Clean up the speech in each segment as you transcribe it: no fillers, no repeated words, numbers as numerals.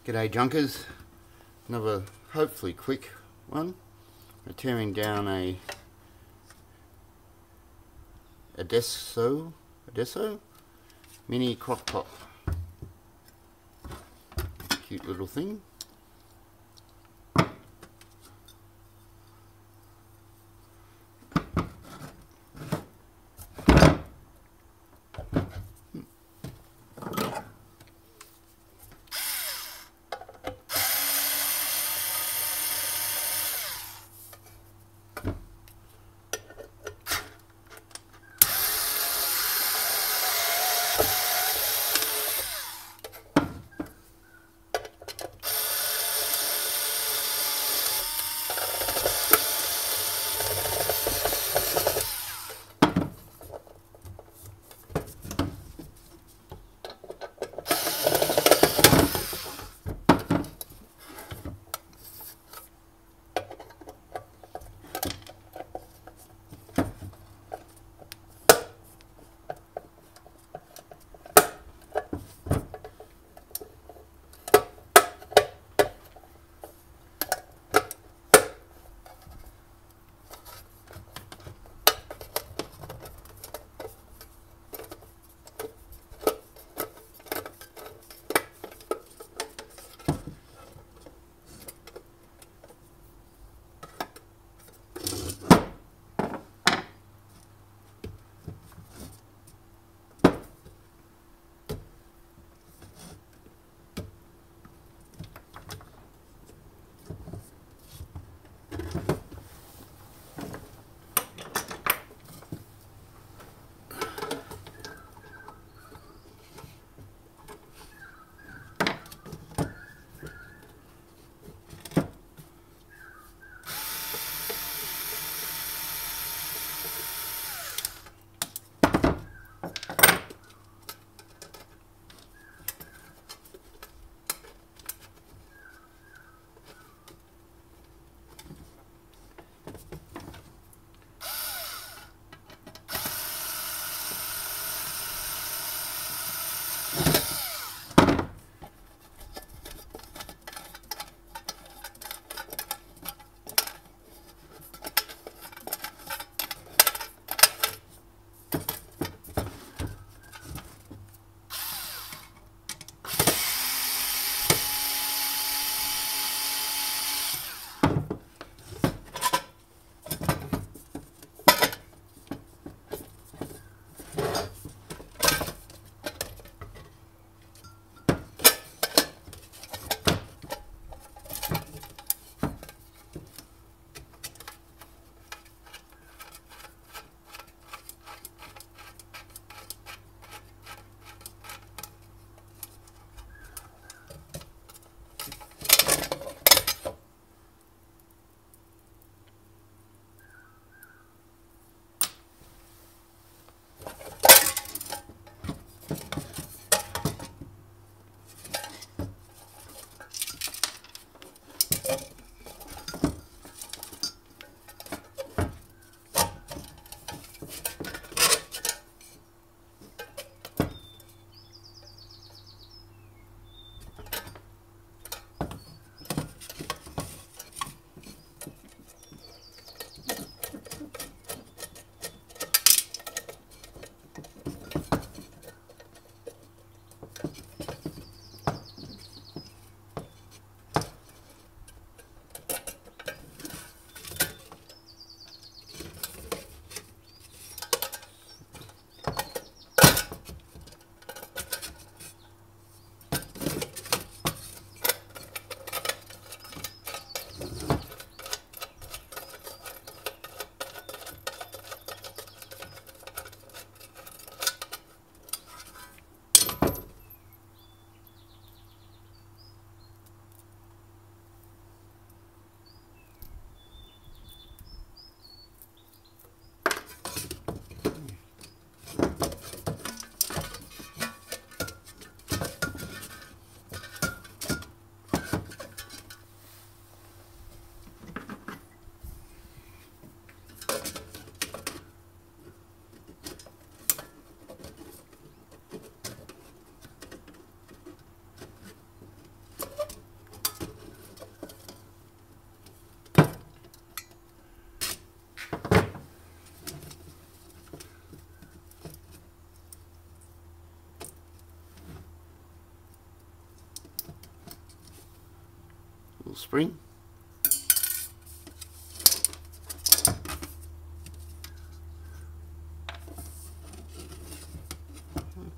G'day junkers, another hopefully quick one. We're tearing down a Adesso mini crock pot. Cute little thing. little spring.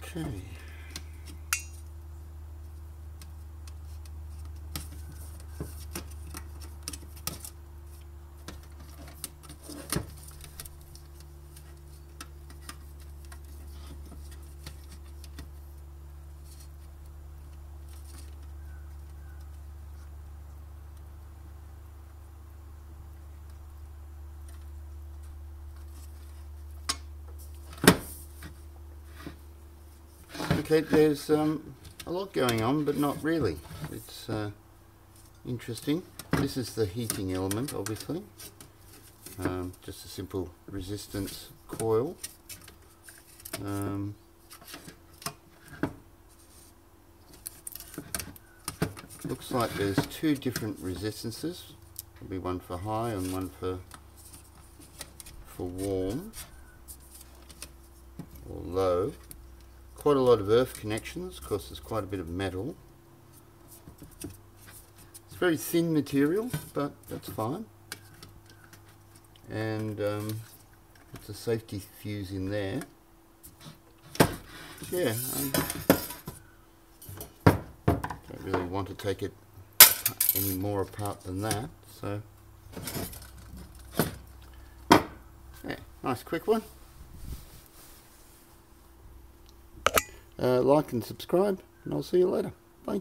Okay. Okay, there's a lot going on, but not really. It's interesting. This is the heating element, obviously. Just a simple resistance coil. Looks like there's two different resistances. There'll be one for high and one for warm or low. Quite a lot of earth connections. Of course, there's quite a bit of metal. It's very thin material, but that's fine. And it's a safety fuse in there. Yeah, don't really want to take it any more apart than that. So, yeah, nice quick one. Like and subscribe, and I'll see you later. Bye.